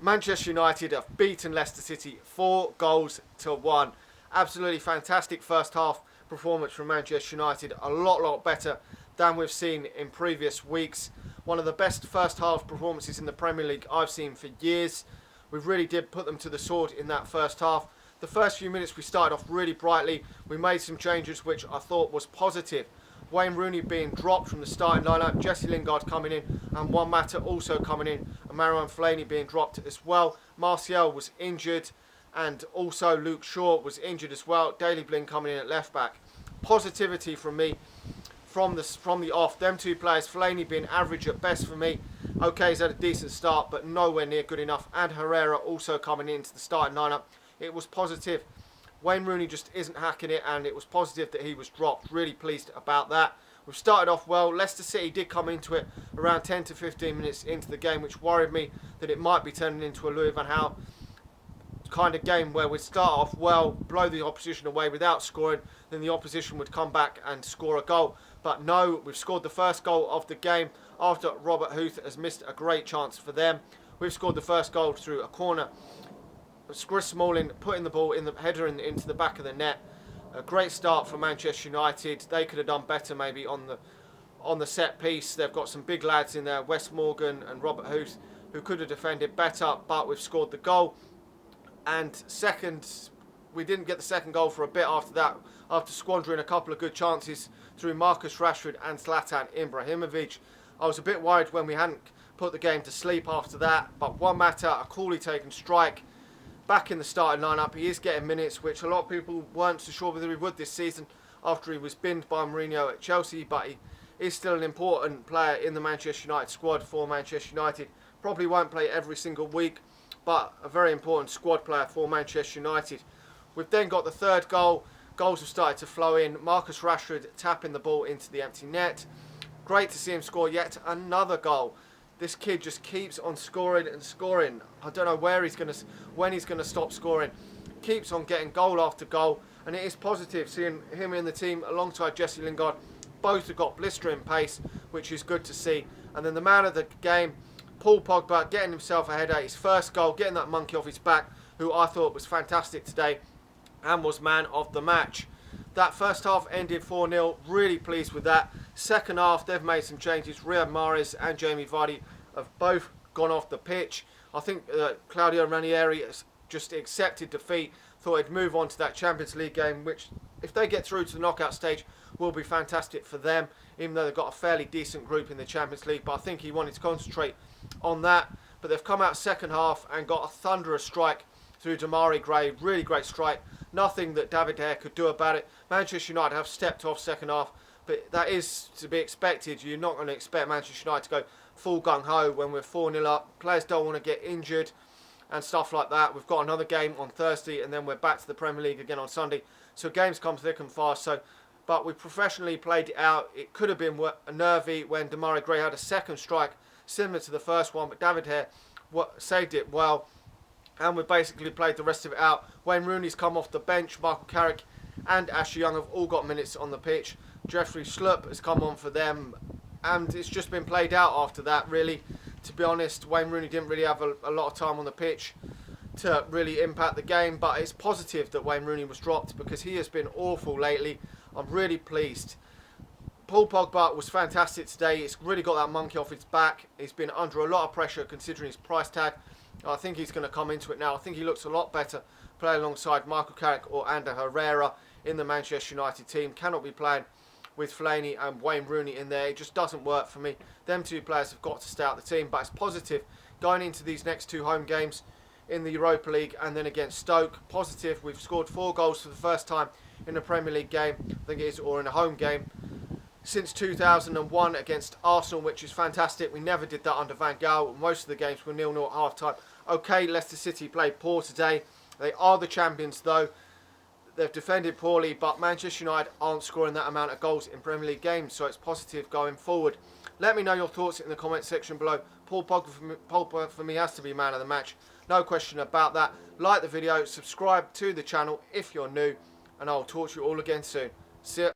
Manchester United have beaten Leicester City 4-1. Absolutely fantastic first half performance from Manchester United. A lot better than we've seen in previous weeks. One of the best first half performances in the Premier League I've seen for years. We really did put them to the sword in that first half. The first few minutes we started off really brightly. We made some changes which I thought was positive. Wayne Rooney being dropped from the starting lineup, Jesse Lingard coming in, and Juan Mata also coming in, and Marouane Fellaini being dropped as well. Martial was injured, and also Luke Shaw was injured as well. Daley Blind coming in at left back. Positivity from me from the off. Them two players, Fellaini being average at best for me. Okay, he's had a decent start, but nowhere near good enough. And Herrera also coming into the starting lineup. It was positive. Wayne Rooney just isn't hacking it, and it was positive that he was dropped. Really pleased about that. We've started off well. Leicester City did come into it around 10 to 15 minutes into the game, which worried me that it might be turning into a Louis van Gaal kind of game where we'd start off well, blow the opposition away without scoring, then the opposition would come back and score a goal. But no, we've scored the first goal of the game after Robert Huth has missed a great chance for them. We've scored the first goal through a corner. Chris Smalling putting the ball in the header into the back of the net. A great start for Manchester United. They could have done better maybe on the set piece. They've got some big lads in there, Wes Morgan and Robert Huth, who could have defended better, but we've scored the goal. And second, we didn't get the second goal for a bit after that, after squandering a couple of good chances through Marcus Rashford and Zlatan Ibrahimovic. I was a bit worried when we hadn't put the game to sleep after that, but Juan Mata, a coolly taken strike, back in the starting lineup. He is getting minutes, which a lot of people weren't so sure whether he would this season after he was binned by Mourinho at Chelsea, but he is still an important player in the Manchester United squad for Manchester United. Probably won't play every single week, but a very important squad player for Manchester United. We've then got the third goal. Goals have started to flow in. Marcus Rashford tapping the ball into the empty net. Great to see him score yet another goal. This kid just keeps on scoring and scoring. I don't know when he's going to stop scoring. Keeps on getting goal after goal, and it is positive seeing him in the team alongside Jesse Lingard. Both have got blistering pace, which is good to see. And then the man of the game, Paul Pogba, getting himself a header, his first goal, getting that monkey off his back, who I thought was fantastic today and was man of the match. That first half ended 4-0, really pleased with that. Second half, they've made some changes. Riyad Mahrez and Jamie Vardy have both gone off the pitch. I think Claudio Ranieri has just accepted defeat, thought he'd move on to that Champions League game, which, if they get through to the knockout stage, will be fantastic for them, even though they've got a fairly decent group in the Champions League. But I think he wanted to concentrate on that. But they've come out second half and got a thunderous strike through Demarai Gray. Really great strike. Nothing that David De Gea could do about it. Manchester United have stepped off second half, but that is to be expected. You're not going to expect Manchester United to go full gung-ho when we're 4-0 up. Players don't want to get injured and stuff like that. We've got another game on Thursday, and then we're back to the Premier League again on Sunday. So games come thick and fast. But we professionally played it out. It could have been nervy when Demarai Gray had a second strike similar to the first one, but David De Gea saved it well. And we've basically played the rest of it out. Wayne Rooney's come off the bench. Michael Carrick and Ashley Young have all got minutes on the pitch. Jeffrey Schlupp has come on for them. And it's just been played out after that, really. To be honest, Wayne Rooney didn't really have a lot of time on the pitch to really impact the game. But it's positive that Wayne Rooney was dropped because he has been awful lately. I'm really pleased. Paul Pogba was fantastic today. He's really got that monkey off his back. He's been under a lot of pressure considering his price tag. I think he's going to come into it now. I think he looks a lot better playing alongside Michael Carrick or Ander Herrera in the Manchester United team. Cannot be playing with Fellaini and Wayne Rooney in there. It just doesn't work for me. Them two players have got to stay out the team, but it's positive going into these next two home games in the Europa League and then against Stoke. Positive. We've scored 4 goals for the first time in a Premier League game, I think it is, or in a home game, since 2001 against Arsenal, which is fantastic. We never did that under Van Gaal. Most of the games were 0-0 at half-time. Okay, Leicester City played poor today. They are the champions, though. They've defended poorly, but Manchester United aren't scoring that amount of goals in Premier League games, so it's positive going forward. Let me know your thoughts in the comment section below. Paul Pogba for me has to be man of the match. No question about that. Like the video, subscribe to the channel if you're new, and I'll talk to you all again soon. See ya.